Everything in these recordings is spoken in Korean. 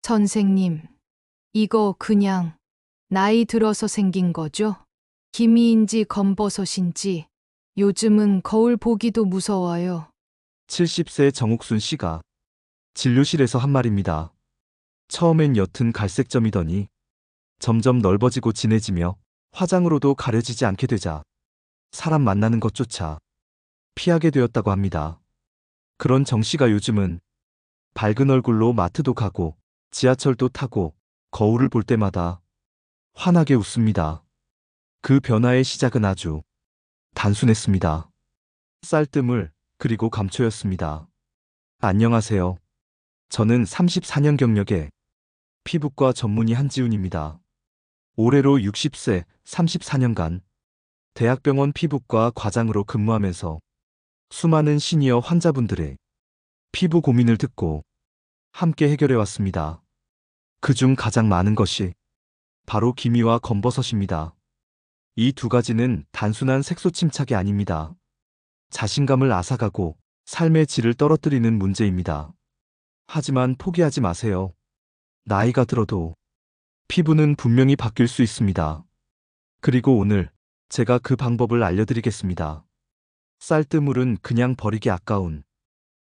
선생님, 이거 그냥 나이 들어서 생긴 거죠? 기미인지 검버섯인지 요즘은 거울 보기도 무서워요. 70세 정옥순 씨가 진료실에서 한 말입니다. 처음엔 옅은 갈색점이더니 점점 넓어지고 진해지며 화장으로도 가려지지 않게 되자 사람 만나는 것조차 피하게 되었다고 합니다. 그런 정 씨가 요즘은 밝은 얼굴로 마트도 가고 지하철도 타고 거울을 볼 때마다 환하게 웃습니다. 그 변화의 시작은 아주 단순했습니다. 쌀뜨물 그리고 감초였습니다. 안녕하세요. 저는 34년 경력의 피부과 전문의 한지훈입니다. 올해로 60세 34년간 대학병원 피부과 과장으로 근무하면서 수많은 시니어 환자분들의 피부 고민을 듣고 함께 해결해 왔습니다. 그중 가장 많은 것이 바로 기미와 검버섯입니다. 이 두 가지는 단순한 색소 침착이 아닙니다. 자신감을 앗아가고 삶의 질을 떨어뜨리는 문제입니다. 하지만 포기하지 마세요. 나이가 들어도 피부는 분명히 바뀔 수 있습니다. 그리고 오늘 제가 그 방법을 알려드리겠습니다. 쌀뜨물은 그냥 버리기 아까운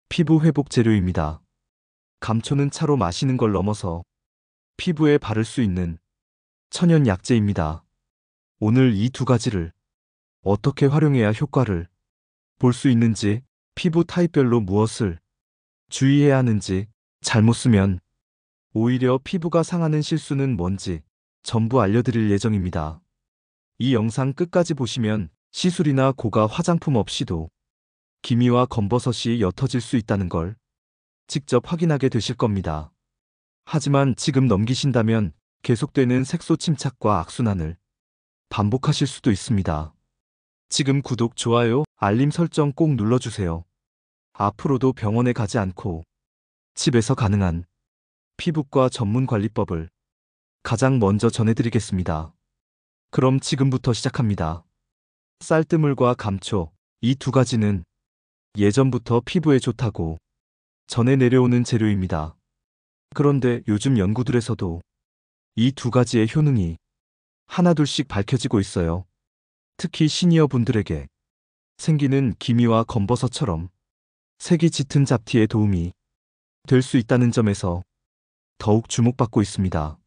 피부 회복 재료입니다. 감초는 차로 마시는 걸 넘어서 피부에 바를 수 있는 천연 약재입니다. 오늘 이 두 가지를 어떻게 활용해야 효과를 볼 수 있는지, 피부 타입별로 무엇을 주의해야 하는지, 잘못 쓰면 오히려 피부가 상하는 실수는 뭔지 전부 알려드릴 예정입니다. 이 영상 끝까지 보시면 시술이나 고가 화장품 없이도 기미와 검버섯이 옅어질 수 있다는 걸 직접 확인하게 되실 겁니다. 하지만 지금 넘기신다면 계속되는 색소 침착과 악순환을 반복하실 수도 있습니다. 지금 구독, 좋아요, 알림 설정 꼭 눌러주세요. 앞으로도 병원에 가지 않고 집에서 가능한 피부과 전문 관리법을 가장 먼저 전해드리겠습니다. 그럼 지금부터 시작합니다. 쌀뜨물과 감초, 이 두 가지는 예전부터 피부에 좋다고 전해 내려오는 재료입니다. 그런데 요즘 연구들에서도 이 두 가지의 효능이 하나둘씩 밝혀지고 있어요. 특히 시니어 분들에게 생기는 기미와 검버섯처럼 색이 짙은 잡티에 도움이 될 수 있다는 점에서 더욱 주목받고 있습니다.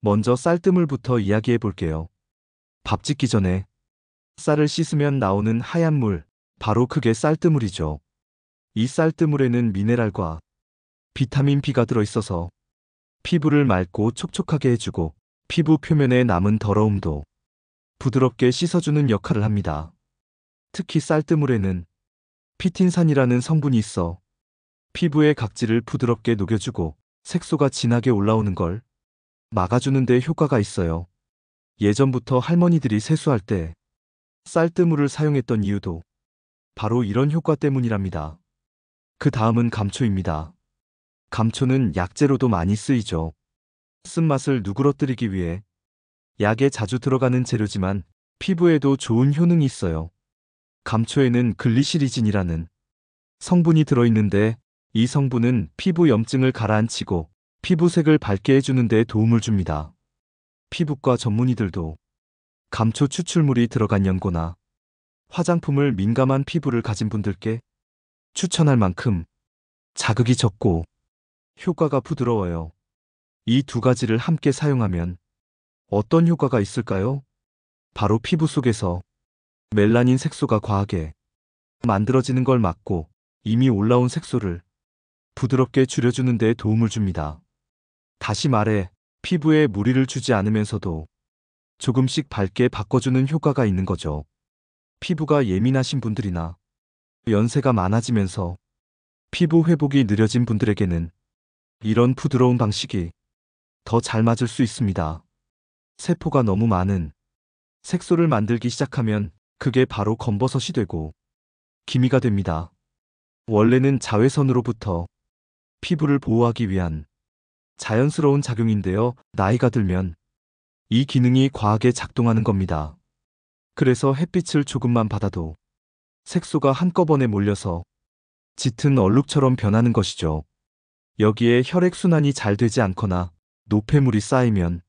먼저 쌀뜨물부터 이야기해 볼게요. 밥 짓기 전에 쌀을 씻으면 나오는 하얀 물, 바로 그게 쌀뜨물이죠. 이 쌀뜨물에는 미네랄과 비타민 B가 들어있어서 피부를 맑고 촉촉하게 해주고 피부 표면에 남은 더러움도 부드럽게 씻어주는 역할을 합니다. 특히 쌀뜨물에는 피틴산이라는 성분이 있어 피부의 각질을 부드럽게 녹여주고 색소가 진하게 올라오는 걸 막아주는 데 효과가 있어요. 예전부터 할머니들이 세수할 때 쌀뜨물을 사용했던 이유도 바로 이런 효과 때문이랍니다. 그 다음은 감초입니다. 감초는 약재로도 많이 쓰이죠. 쓴맛을 누그러뜨리기 위해 약에 자주 들어가는 재료지만 피부에도 좋은 효능이 있어요. 감초에는 글리시리진이라는 성분이 들어있는데 이 성분은 피부 염증을 가라앉히고 피부색을 밝게 해주는 데 도움을 줍니다. 피부과 전문의들도 감초 추출물이 들어간 연고나 화장품을 민감한 피부를 가진 분들께 추천할 만큼 자극이 적고 효과가 부드러워요. 이 두 가지를 함께 사용하면 어떤 효과가 있을까요? 바로 피부 속에서 멜라닌 색소가 과하게 만들어지는 걸 막고 이미 올라온 색소를 부드럽게 줄여주는 데 도움을 줍니다. 다시 말해, 피부에 무리를 주지 않으면서도 조금씩 밝게 바꿔주는 효과가 있는 거죠. 피부가 예민하신 분들이나 연세가 많아지면서 피부 회복이 느려진 분들에게는 이런 부드러운 방식이 더 잘 맞을 수 있습니다. 세포가 너무 많은 색소를 만들기 시작하면 그게 바로 검버섯이 되고 기미가 됩니다. 원래는 자외선으로부터 피부를 보호하기 위한 자연스러운 작용인데요. 나이가 들면 이 기능이 과하게 작동하는 겁니다. 그래서 햇빛을 조금만 받아도 색소가 한꺼번에 몰려서 짙은 얼룩처럼 변하는 것이죠. 여기에 혈액순환이 잘 되지 않거나 노폐물이 쌓이면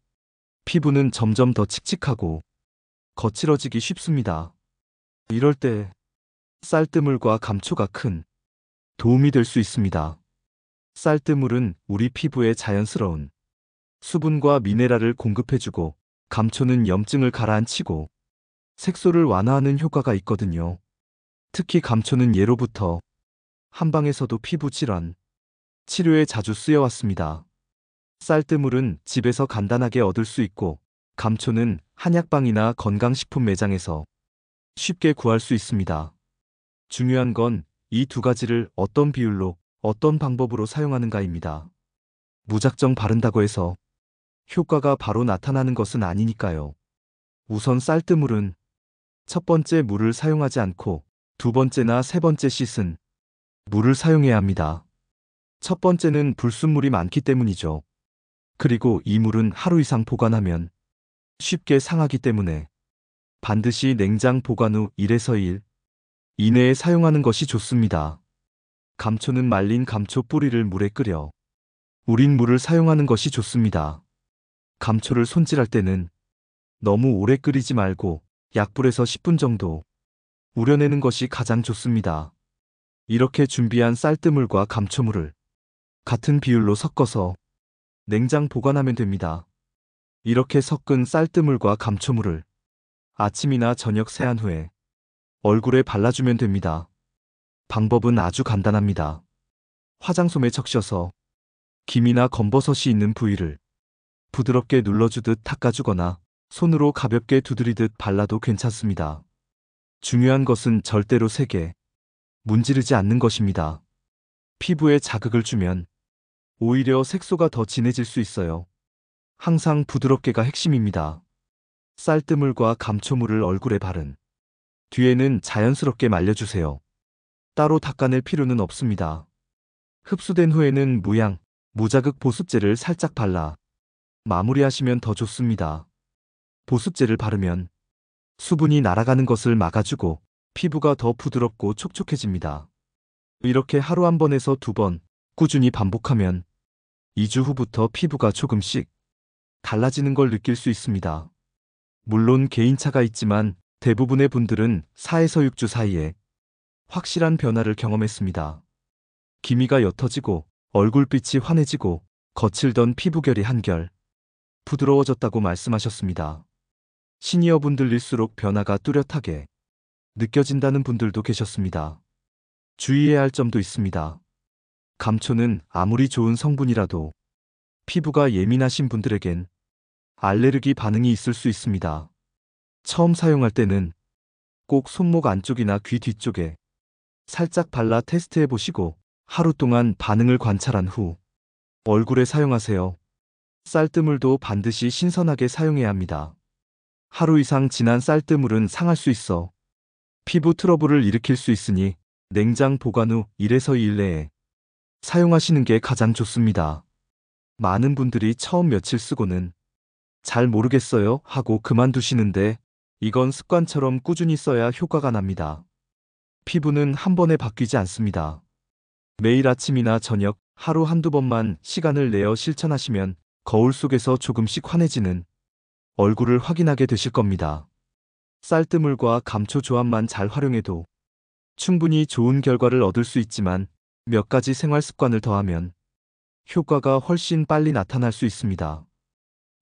피부는 점점 더 칙칙하고 거칠어지기 쉽습니다. 이럴 때 쌀뜨물과 감초가 큰 도움이 될 수 있습니다. 쌀뜨물은 우리 피부에 자연스러운 수분과 미네랄을 공급해주고 감초는 염증을 가라앉히고 색소를 완화하는 효과가 있거든요. 특히 감초는 예로부터 한방에서도 피부 질환 치료에 자주 쓰여왔습니다. 쌀뜨물은 집에서 간단하게 얻을 수 있고 감초는 한약방이나 건강식품 매장에서 쉽게 구할 수 있습니다. 중요한 건 이 두 가지를 어떤 비율로 어떤 방법으로 사용하는가입니다. 무작정 바른다고 해서 효과가 바로 나타나는 것은 아니니까요. 우선 쌀뜨물은 첫 번째 물을 사용하지 않고 두 번째나 세 번째 씻은 물을 사용해야 합니다. 첫 번째는 불순물이 많기 때문이죠. 그리고 이 물은 하루 이상 보관하면 쉽게 상하기 때문에 반드시 냉장 보관 후 1에서 2일 이내에 사용하는 것이 좋습니다. 감초는 말린 감초 뿌리를 물에 끓여 우린 물을 사용하는 것이 좋습니다. 감초를 손질할 때는 너무 오래 끓이지 말고 약불에서 10분 정도 우려내는 것이 가장 좋습니다. 이렇게 준비한 쌀뜨물과 감초물을 같은 비율로 섞어서 냉장 보관하면 됩니다. 이렇게 섞은 쌀뜨물과 감초물을 아침이나 저녁 세안 후에 얼굴에 발라주면 됩니다. 방법은 아주 간단합니다. 화장솜에 적셔서 김이나 검버섯이 있는 부위를 부드럽게 눌러주듯 닦아주거나 손으로 가볍게 두드리듯 발라도 괜찮습니다. 중요한 것은 절대로 세게 문지르지 않는 것입니다. 피부에 자극을 주면 오히려 색소가 더 진해질 수 있어요. 항상 부드럽게가 핵심입니다. 쌀뜨물과 감초물을 얼굴에 바른 뒤에는 자연스럽게 말려주세요. 따로 닦아낼 필요는 없습니다. 흡수된 후에는 무자극 보습제를 살짝 발라 마무리하시면 더 좋습니다. 보습제를 바르면 수분이 날아가는 것을 막아주고 피부가 더 부드럽고 촉촉해집니다. 이렇게 하루 1번에서 2번 꾸준히 반복하면 2주 후부터 피부가 조금씩 달라지는 걸 느낄 수 있습니다. 물론 개인차가 있지만 대부분의 분들은 4에서 6주 사이에 확실한 변화를 경험했습니다. 기미가 옅어지고 얼굴빛이 환해지고 거칠던 피부결이 한결 부드러워졌다고 말씀하셨습니다. 시니어분들일수록 변화가 뚜렷하게 느껴진다는 분들도 계셨습니다. 주의해야 할 점도 있습니다. 감초는 아무리 좋은 성분이라도 피부가 예민하신 분들에겐 알레르기 반응이 있을 수 있습니다. 처음 사용할 때는 꼭 손목 안쪽이나 귀 뒤쪽에 살짝 발라 테스트해 보시고 하루 동안 반응을 관찰한 후 얼굴에 사용하세요. 쌀뜨물도 반드시 신선하게 사용해야 합니다. 하루 이상 지난 쌀뜨물은 상할 수 있어 피부 트러블을 일으킬 수 있으니 냉장 보관 후 1에서 2일 내에 사용하시는 게 가장 좋습니다. 많은 분들이 처음 며칠 쓰고는 잘 모르겠어요 하고 그만두시는데 이건 습관처럼 꾸준히 써야 효과가 납니다. 피부는 한 번에 바뀌지 않습니다. 매일 아침이나 저녁 하루 한두 번만 시간을 내어 실천하시면 거울 속에서 조금씩 환해지는 얼굴을 확인하게 되실 겁니다. 쌀뜨물과 감초 조합만 잘 활용해도 충분히 좋은 결과를 얻을 수 있지만 몇 가지 생활 습관을 더하면 효과가 훨씬 빨리 나타날 수 있습니다.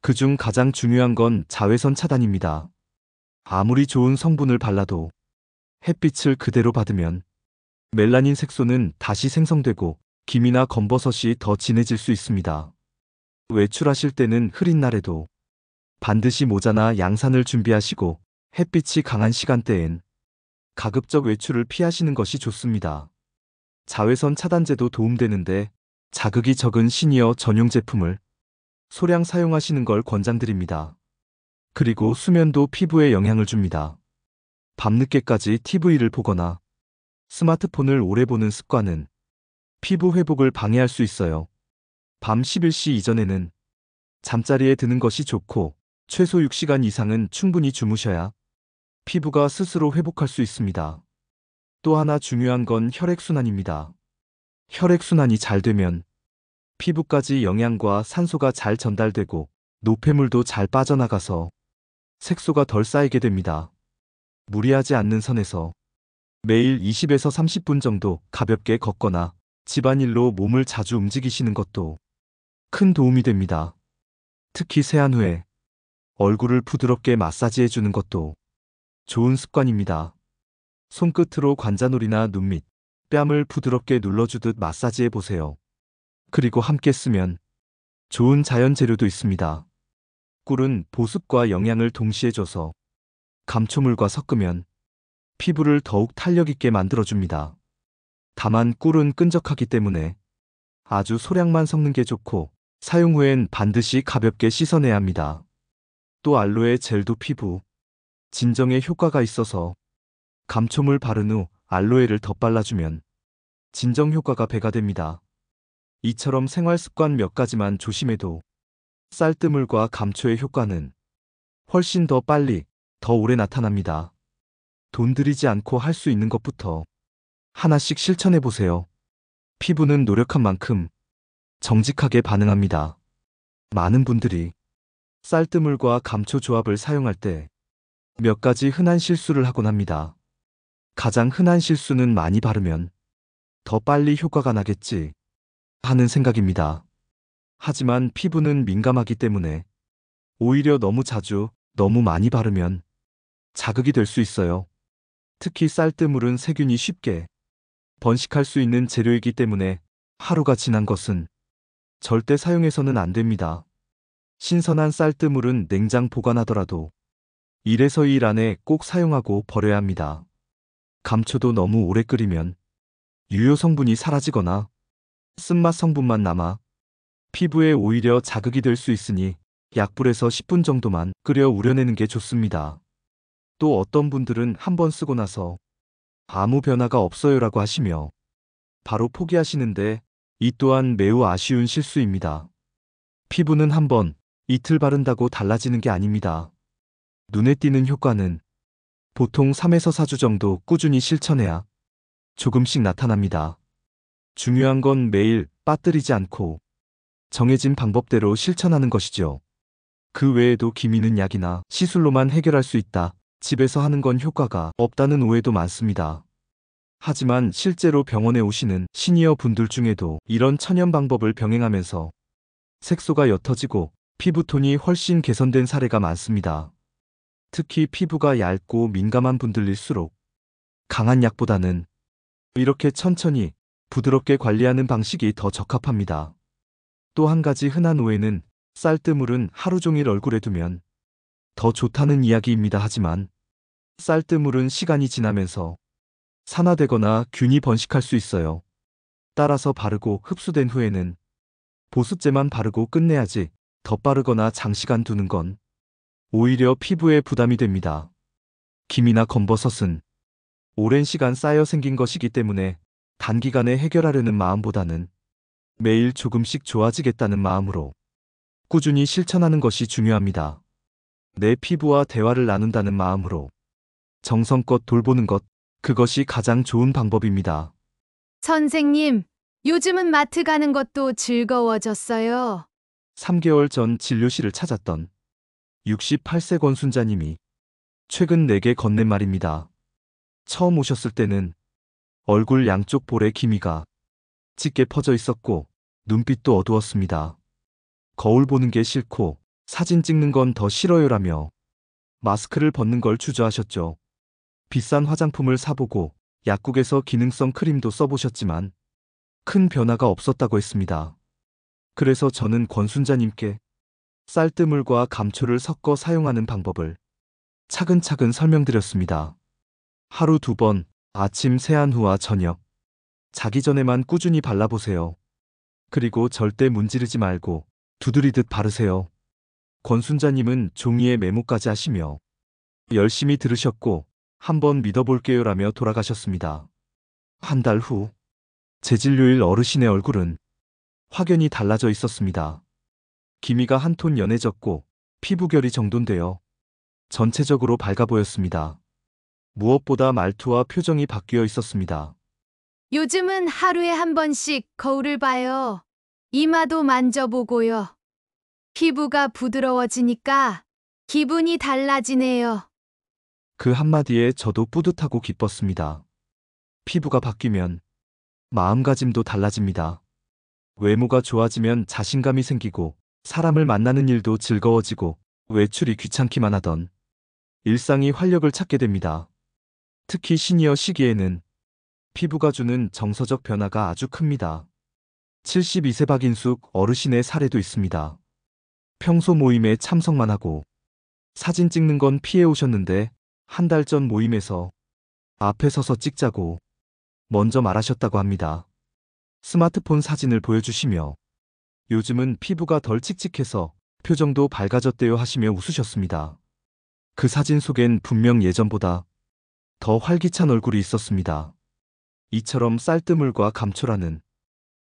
그중 가장 중요한 건 자외선 차단입니다. 아무리 좋은 성분을 발라도 햇빛을 그대로 받으면 멜라닌 색소는 다시 생성되고 김이나 검버섯이 더 진해질 수 있습니다. 외출하실 때는 흐린 날에도 반드시 모자나 양산을 준비하시고 햇빛이 강한 시간대엔 가급적 외출을 피하시는 것이 좋습니다. 자외선 차단제도 도움되는데 자극이 적은 시니어 전용 제품을 소량 사용하시는 걸 권장드립니다. 그리고 수면도 피부에 영향을 줍니다. 밤늦게까지 TV를 보거나 스마트폰을 오래 보는 습관은 피부 회복을 방해할 수 있어요. 밤 11시 이전에는 잠자리에 드는 것이 좋고 최소 6시간 이상은 충분히 주무셔야 피부가 스스로 회복할 수 있습니다. 또 하나 중요한 건 혈액순환입니다. 혈액순환이 잘 되면 피부까지 영양과 산소가 잘 전달되고 노폐물도 잘 빠져나가서 색소가 덜 쌓이게 됩니다. 무리하지 않는 선에서 매일 20에서 30분 정도 가볍게 걷거나 집안일로 몸을 자주 움직이시는 것도 큰 도움이 됩니다. 특히 세안 후에 얼굴을 부드럽게 마사지해 주는 것도 좋은 습관입니다. 손끝으로 관자놀이나 눈 밑, 뺨을 부드럽게 눌러주듯 마사지해 보세요. 그리고 함께 쓰면 좋은 자연 재료도 있습니다. 꿀은 보습과 영양을 동시에 줘서 감초물과 섞으면 피부를 더욱 탄력 있게 만들어줍니다. 다만 꿀은 끈적하기 때문에 아주 소량만 섞는 게 좋고 사용 후엔 반드시 가볍게 씻어내야 합니다. 또 알로에 젤도 피부 진정에 효과가 있어서 감초물 바른 후 알로에를 덧발라주면 진정 효과가 배가 됩니다. 이처럼 생활 습관 몇 가지만 조심해도 쌀뜨물과 감초의 효과는 훨씬 더 빨리, 더 오래 나타납니다. 돈 들이지 않고 할 수 있는 것부터 하나씩 실천해 보세요. 피부는 노력한 만큼 정직하게 반응합니다. 많은 분들이 쌀뜨물과 감초 조합을 사용할 때 몇 가지 흔한 실수를 하곤 합니다. 가장 흔한 실수는 많이 바르면 더 빨리 효과가 나겠지 하는 생각입니다. 하지만 피부는 민감하기 때문에 오히려 너무 자주, 너무 많이 바르면 자극이 될 수 있어요. 특히 쌀뜨물은 세균이 쉽게 번식할 수 있는 재료이기 때문에 하루가 지난 것은 절대 사용해서는 안 됩니다. 신선한 쌀뜨물은 냉장 보관하더라도 1에서 2일 안에 꼭 사용하고 버려야 합니다. 감초도 너무 오래 끓이면 유효 성분이 사라지거나 쓴맛 성분만 남아 피부에 오히려 자극이 될 수 있으니 약불에서 10분 정도만 끓여 우려내는 게 좋습니다. 또 어떤 분들은 한번 쓰고 나서 아무 변화가 없어요라고 하시며 바로 포기하시는데 이 또한 매우 아쉬운 실수입니다. 피부는 한번, 이틀 바른다고 달라지는 게 아닙니다. 눈에 띄는 효과는 보통 3에서 4주 정도 꾸준히 실천해야 조금씩 나타납니다. 중요한 건 매일 빠뜨리지 않고 정해진 방법대로 실천하는 것이죠. 그 외에도 기미는 약이나 시술로만 해결할 수 있다. 집에서 하는 건 효과가 없다는 오해도 많습니다. 하지만 실제로 병원에 오시는 시니어 분들 중에도 이런 천연 방법을 병행하면서 색소가 옅어지고 피부톤이 훨씬 개선된 사례가 많습니다. 특히 피부가 얇고 민감한 분들일수록 강한 약보다는 이렇게 천천히 부드럽게 관리하는 방식이 더 적합합니다. 또 한 가지 흔한 오해는 쌀뜨물은 하루 종일 얼굴에 두면 더 좋다는 이야기입니다. 하지만 쌀뜨물은 시간이 지나면서 산화되거나 균이 번식할 수 있어요. 따라서 바르고 흡수된 후에는 보습제만 바르고 끝내야지 덧바르거나 장시간 두는 건 오히려 피부에 부담이 됩니다. 기미나 검버섯은 오랜 시간 쌓여 생긴 것이기 때문에 단기간에 해결하려는 마음보다는 매일 조금씩 좋아지겠다는 마음으로 꾸준히 실천하는 것이 중요합니다. 내 피부와 대화를 나눈다는 마음으로 정성껏 돌보는 것, 그것이 가장 좋은 방법입니다. 선생님, 요즘은 마트 가는 것도 즐거워졌어요. 3개월 전 진료실을 찾았던 68세 권순자님이 최근 내게 건넨 말입니다. 처음 오셨을 때는 얼굴 양쪽 볼에 기미가 짙게 퍼져 있었고 눈빛도 어두웠습니다. 거울 보는 게 싫고 사진 찍는 건 더 싫어요라며 마스크를 벗는 걸 주저하셨죠. 비싼 화장품을 사보고 약국에서 기능성 크림도 써보셨지만 큰 변화가 없었다고 했습니다. 그래서 저는 권순자님께 쌀뜨물과 감초를 섞어 사용하는 방법을 차근차근 설명드렸습니다. 하루 2번, 아침 세안 후와 저녁, 자기 전에만 꾸준히 발라보세요. 그리고 절대 문지르지 말고 두드리듯 바르세요. 권순자님은 종이에 메모까지 하시며 열심히 들으셨고 한번 믿어볼게요라며 돌아가셨습니다. 한 달 후, 재진료일 어르신의 얼굴은 확연히 달라져 있었습니다. 기미가 한 톤 연해졌고 피부결이 정돈되어 전체적으로 밝아 보였습니다. 무엇보다 말투와 표정이 바뀌어 있었습니다. 요즘은 하루에 한 번씩 거울을 봐요. 이마도 만져보고요. 피부가 부드러워지니까 기분이 달라지네요. 그 한마디에 저도 뿌듯하고 기뻤습니다. 피부가 바뀌면 마음가짐도 달라집니다. 외모가 좋아지면 자신감이 생기고 사람을 만나는 일도 즐거워지고 외출이 귀찮기만 하던 일상이 활력을 찾게 됩니다. 특히 시니어 시기에는 피부가 주는 정서적 변화가 아주 큽니다. 72세 박인숙 어르신의 사례도 있습니다. 평소 모임에 참석만 하고 사진 찍는 건 피해 오셨는데 한 달 전 모임에서 앞에 서서 찍자고 먼저 말하셨다고 합니다. 스마트폰 사진을 보여주시며 요즘은 피부가 덜 칙칙해서 표정도 밝아졌대요 하시며 웃으셨습니다. 그 사진 속엔 분명 예전보다 더 활기찬 얼굴이 있었습니다. 이처럼 쌀뜨물과 감초라는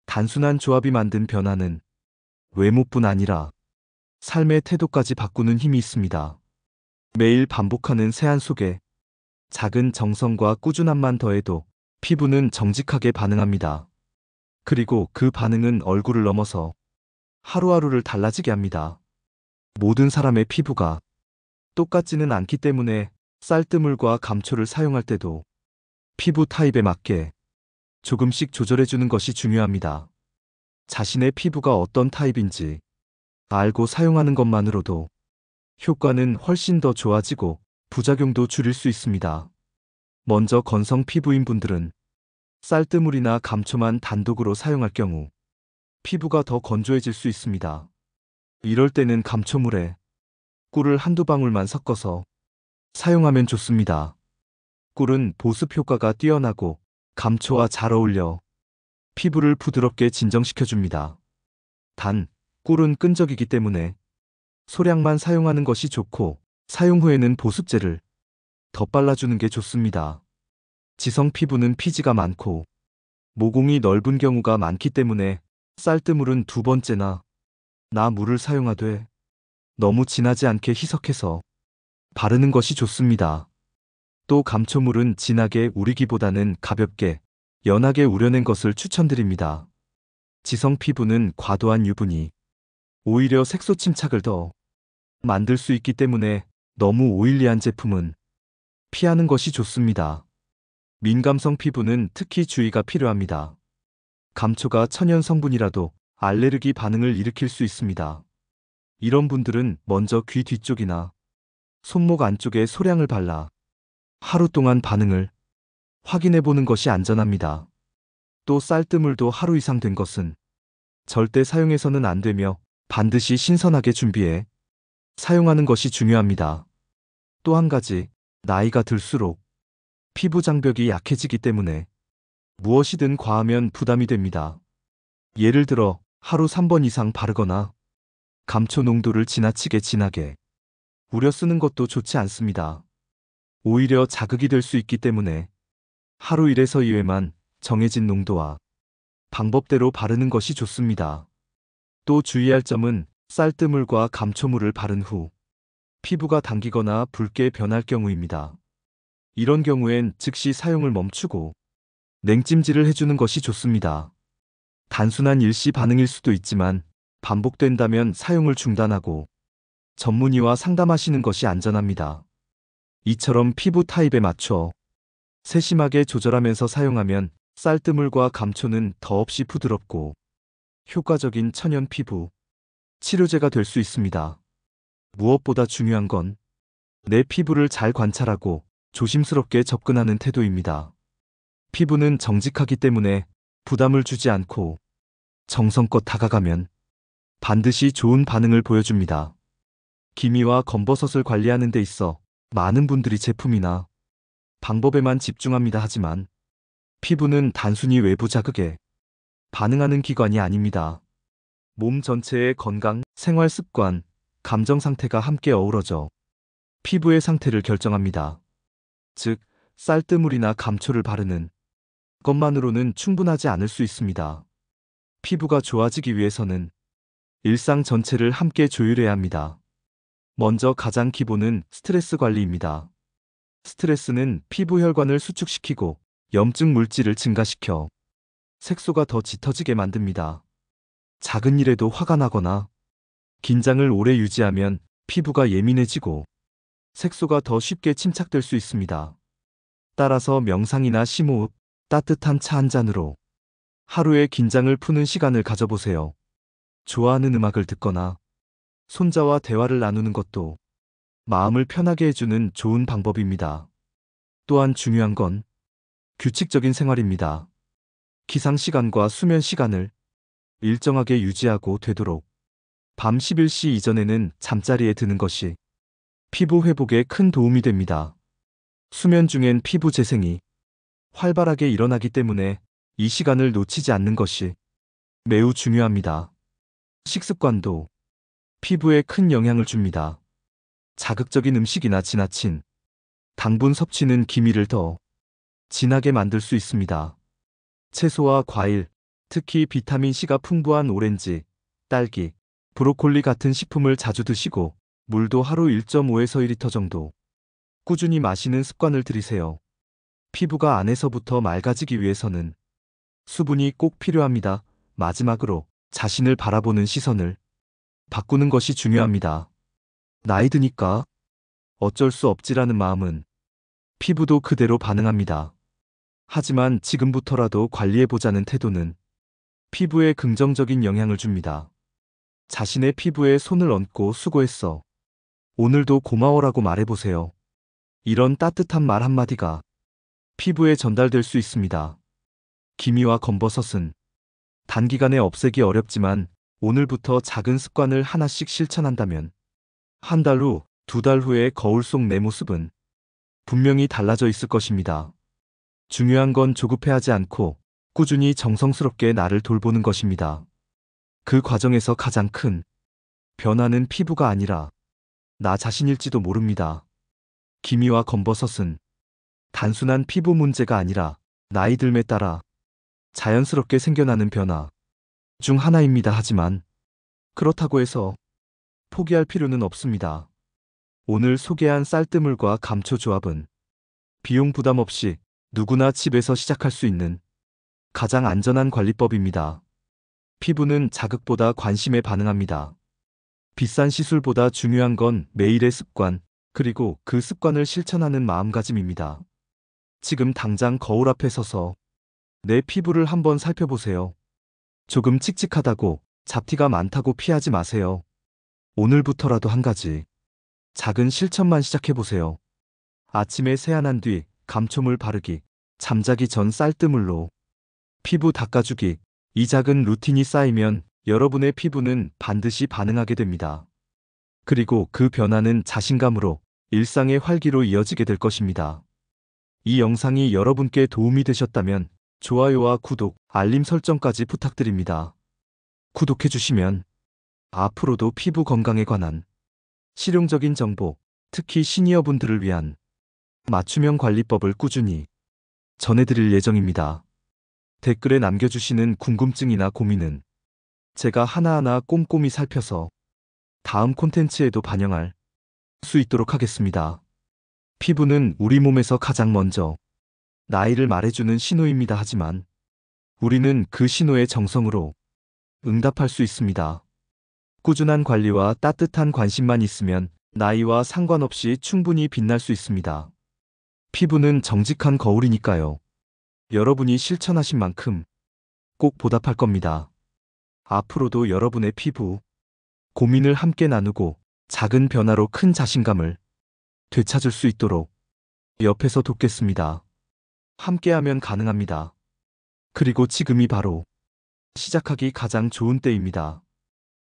단순한 조합이 만든 변화는 외모뿐 아니라 삶의 태도까지 바꾸는 힘이 있습니다. 매일 반복하는 세안 속에 작은 정성과 꾸준함만 더해도 피부는 정직하게 반응합니다. 그리고 그 반응은 얼굴을 넘어서 하루하루를 달라지게 합니다. 모든 사람의 피부가 똑같지는 않기 때문에 쌀뜨물과 감초를 사용할 때도 피부 타입에 맞게 조금씩 조절해주는 것이 중요합니다. 자신의 피부가 어떤 타입인지 알고 사용하는 것만으로도 효과는 훨씬 더 좋아지고 부작용도 줄일 수 있습니다. 먼저 건성 피부인 분들은 쌀뜨물이나 감초만 단독으로 사용할 경우 피부가 더 건조해질 수 있습니다. 이럴 때는 감초물에 꿀을 한두 방울만 섞어서 사용하면 좋습니다. 꿀은 보습 효과가 뛰어나고 감초와 잘 어울려 피부를 부드럽게 진정시켜줍니다. 단, 꿀은 끈적이기 때문에 소량만 사용하는 것이 좋고 사용 후에는 보습제를 더 발라주는 게 좋습니다. 지성 피부는 피지가 많고 모공이 넓은 경우가 많기 때문에 쌀뜨물은 두 번째나 물을 사용하되 너무 진하지 않게 희석해서 바르는 것이 좋습니다. 또 감초물은 진하게 우리기보다는 가볍게 연하게 우려낸 것을 추천드립니다. 지성 피부는 과도한 유분이 오히려 색소 침착을 더 만들 수 있기 때문에 너무 오일리한 제품은 피하는 것이 좋습니다. 민감성 피부는 특히 주의가 필요합니다. 감초가 천연 성분이라도 알레르기 반응을 일으킬 수 있습니다. 이런 분들은 먼저 귀 뒤쪽이나 손목 안쪽에 소량을 발라 하루 동안 반응을 확인해 보는 것이 안전합니다. 또 쌀뜨물도 하루 이상 된 것은 절대 사용해서는 안 되며 반드시 신선하게 준비해 사용하는 것이 중요합니다. 또 한 가지, 나이가 들수록 피부 장벽이 약해지기 때문에 무엇이든 과하면 부담이 됩니다. 예를 들어 하루 3번 이상 바르거나 감초 농도를 지나치게 진하게 우려 쓰는 것도 좋지 않습니다. 오히려 자극이 될 수 있기 때문에 하루 1에서 2회만 정해진 농도와 방법대로 바르는 것이 좋습니다. 또 주의할 점은 쌀뜨물과 감초물을 바른 후 피부가 당기거나 붉게 변할 경우입니다. 이런 경우엔 즉시 사용을 멈추고 냉찜질을 해주는 것이 좋습니다. 단순한 일시 반응일 수도 있지만 반복된다면 사용을 중단하고 전문의와 상담하시는 것이 안전합니다. 이처럼 피부 타입에 맞춰 세심하게 조절하면서 사용하면 쌀뜨물과 감초는 더없이 부드럽고 효과적인 천연 피부 치료제가 될 수 있습니다. 무엇보다 중요한 건 내 피부를 잘 관찰하고 조심스럽게 접근하는 태도입니다. 피부는 정직하기 때문에 부담을 주지 않고 정성껏 다가가면 반드시 좋은 반응을 보여줍니다. 기미와 검버섯을 관리하는 데 있어 많은 분들이 제품이나 방법에만 집중합니다. 하지만 피부는 단순히 외부 자극에 반응하는 기관이 아닙니다. 몸 전체의 건강, 생활 습관, 감정 상태가 함께 어우러져 피부의 상태를 결정합니다. 즉, 쌀뜨물이나 감초를 바르는 것만으로는 충분하지 않을 수 있습니다. 피부가 좋아지기 위해서는 일상 전체를 함께 조율해야 합니다. 먼저 가장 기본은 스트레스 관리입니다. 스트레스는 피부 혈관을 수축시키고 염증 물질을 증가시켜 색소가 더 짙어지게 만듭니다. 작은 일에도 화가 나거나 긴장을 오래 유지하면 피부가 예민해지고 색소가 더 쉽게 침착될 수 있습니다. 따라서 명상이나 심호흡, 따뜻한 차 한 잔으로 하루의 긴장을 푸는 시간을 가져보세요. 좋아하는 음악을 듣거나 손자와 대화를 나누는 것도 마음을 편하게 해주는 좋은 방법입니다. 또한 중요한 건 규칙적인 생활입니다. 기상 시간과 수면 시간을 일정하게 유지하고 되도록 밤 11시 이전에는 잠자리에 드는 것이 피부 회복에 큰 도움이 됩니다. 수면 중엔 피부 재생이 활발하게 일어나기 때문에 이 시간을 놓치지 않는 것이 매우 중요합니다. 식습관도 피부에 큰 영향을 줍니다. 자극적인 음식이나 지나친 당분 섭취는 기미를 더 진하게 만들 수 있습니다. 채소와 과일, 특히 비타민C가 풍부한 오렌지, 딸기, 브로콜리 같은 식품을 자주 드시고 물도 하루 1.5에서 2리터 정도 꾸준히 마시는 습관을 들이세요. 피부가 안에서부터 맑아지기 위해서는 수분이 꼭 필요합니다. 마지막으로 자신을 바라보는 시선을 바꾸는 것이 중요합니다. 나이 드니까 어쩔 수 없지라는 마음은 피부도 그대로 반응합니다. 하지만 지금부터라도 관리해보자는 태도는 피부에 긍정적인 영향을 줍니다. 자신의 피부에 손을 얹고 수고했어. 오늘도 고마워라고 말해보세요. 이런 따뜻한 말 한마디가 피부에 전달될 수 있습니다. 기미와 검버섯은 단기간에 없애기 어렵지만 오늘부터 작은 습관을 하나씩 실천한다면 한 달 후, 2달 후에 거울 속 내 모습은 분명히 달라져 있을 것입니다. 중요한 건 조급해하지 않고 꾸준히 정성스럽게 나를 돌보는 것입니다. 그 과정에서 가장 큰 변화는 피부가 아니라 나 자신일지도 모릅니다. 기미와 검버섯은 단순한 피부 문제가 아니라 나이 들에 따라 자연스럽게 생겨나는 변화 중 하나입니다. 하지만 그렇다고 해서 포기할 필요는 없습니다. 오늘 소개한 쌀뜨물과 감초 조합은 비용 부담 없이 누구나 집에서 시작할 수 있는 가장 안전한 관리법입니다. 피부는 자극보다 관심에 반응합니다. 비싼 시술보다 중요한 건 매일의 습관, 그리고 그 습관을 실천하는 마음가짐입니다. 지금 당장 거울 앞에 서서 내 피부를 한번 살펴보세요. 조금 칙칙하다고, 잡티가 많다고 피하지 마세요. 오늘부터라도 한 가지 작은 실천만 시작해보세요. 아침에 세안한 뒤 감초물 바르기, 잠자기 전 쌀뜨물로 피부 닦아주기. 이 작은 루틴이 쌓이면 여러분의 피부는 반드시 반응하게 됩니다. 그리고 그 변화는 자신감으로 일상의 활기로 이어지게 될 것입니다. 이 영상이 여러분께 도움이 되셨다면 좋아요와 구독, 알림 설정까지 부탁드립니다. 구독해주시면 앞으로도 피부 건강에 관한 실용적인 정보, 특히 시니어분들을 위한 맞춤형 관리법을 꾸준히 전해드릴 예정입니다. 댓글에 남겨주시는 궁금증이나 고민은 제가 하나하나 꼼꼼히 살펴서 다음 콘텐츠에도 반영할 수 있도록 하겠습니다. 피부는 우리 몸에서 가장 먼저 나이를 말해주는 신호입니다. 하지만 우리는 그 신호에 정성으로 응답할 수 있습니다. 꾸준한 관리와 따뜻한 관심만 있으면 나이와 상관없이 충분히 빛날 수 있습니다. 피부는 정직한 거울이니까요. 여러분이 실천하신 만큼 꼭 보답할 겁니다. 앞으로도 여러분의 피부 고민을 함께 나누고 작은 변화로 큰 자신감을 되찾을 수 있도록 옆에서 돕겠습니다. 함께하면 가능합니다. 그리고 지금이 바로 시작하기 가장 좋은 때입니다.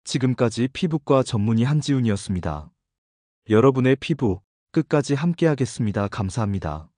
지금까지 피부과 전문의 한지훈이었습니다. 여러분의 피부 끝까지 함께하겠습니다. 감사합니다.